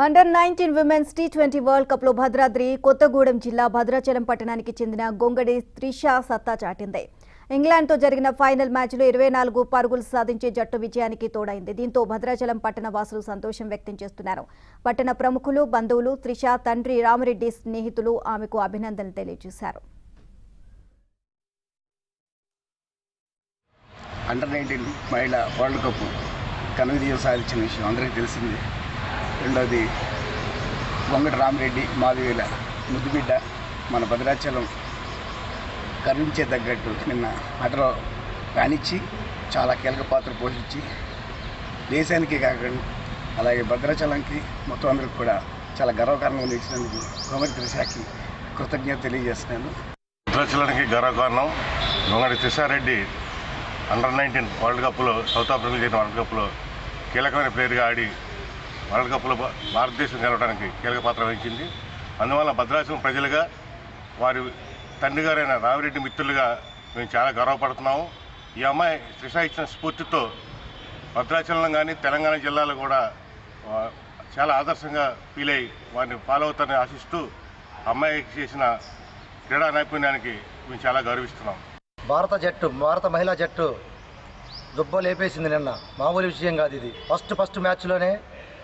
Under-19 women's T20 world cup లో భద్రాద్రి కొత్తగూడెం జిల్లా భద్రాచలం పట్టణానికి చెందిన గొంగడి త్రిష సత్తా చాటింది. ఇంగ్లాండ్తో జరిగిన ఫైనల్ మ్యాచ్లో 24 పరుగులు సాధించే జట్టు విజయానికి తోడైంది. దీంతో భద్రాచలం పట్టణ వాసులు సంతోషం వ్యక్తం చేస్తున్నారు. పట్టణ ప్రముఖులు, బంధువులు, త్రిష తండ్రి రామరెడ్డి స్నేహితులు ఆమెకు అభినందనలు తెలియజేశారు. అండర్-19 మహిళా వరల్డ్ కప్ ఘన విజయం సాధించిన విషయం అందరికీ తెలిసింది. రెండవది గొంగడి రామరెడ్డి మాధవీల ముద్దుబిడ్డ మన భద్రాచలం కరుణించే తగ్గట్టు నిన్న ఆటలో రాణించి చాలా కీలక పాత్ర పోషించి దేశానికి కాకుండా అలాగే భద్రాచలంకి మొత్తం అందరికి కూడా చాలా గర్వకారణంగా నిలిచినందుకు గొంగడి త్రిషకి కృతజ్ఞత తెలియజేస్తున్నాను. భద్రాచలానికి గర్వకారణం గొంగడి త్రిషారెడ్డి అండర్-19 వరల్డ్ కప్లో సౌత్ ఆఫ్రికాలో జరిగిన వరల్డ్ కప్లో కీలకమైన ప్లేయర్గా ఆడి వరల్డ్ కప్లో భారతదేశం గెలవడానికి కీలక పాత్ర వహించింది. అందువల్ల భద్రాచలం ప్రజలుగా వారి తండ్రి గారైన రామిరెడ్డి మిత్రులుగా మేము చాలా గర్వపడుతున్నాము. ఈ అమ్మాయి త్రిష ఇచ్చిన స్ఫూర్తితో భద్రాచలం కానీ తెలంగాణ జిల్లాలో కూడా చాలా ఆదర్శంగా ఫీల్ అయ్యి వారిని ఫాలో అవుతారని ఆశిస్తూ అమ్మాయికి చేసిన క్రీడా నైపుణ్యానికి మేము చాలా గౌరవిస్తున్నాం. భారత మహిళా జట్టు దుబ్బ లేపేసింది నిన్న. మామూలు విషయం కాదు ఇది. ఫస్ట్ మ్యాచ్లోనే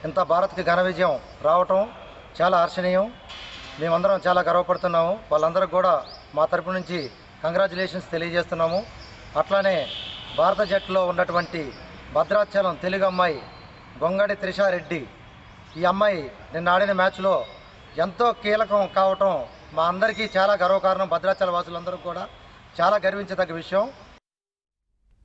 ఇంత భారత్కి ఘన విజయం రావటం చాలా హర్షణీయం. మేమందరం చాలా గర్వపడుతున్నాము. వాళ్ళందరికీ కూడా మా తరపు నుంచి కంగ్రాచులేషన్స్ తెలియజేస్తున్నాము. అట్లానే భారత జట్టులో ఉన్నటువంటి భద్రాచలం తెలుగు అమ్మాయి గొంగడి త్రిషారెడ్డి, ఈ అమ్మాయి నిన్న ఆడిన మ్యాచ్లో ఎంతో కీలకం కావటం మా అందరికీ చాలా గర్వకారణం. భద్రాచల వాసులందరూ కూడా చాలా గర్వించదగ్గ విషయం.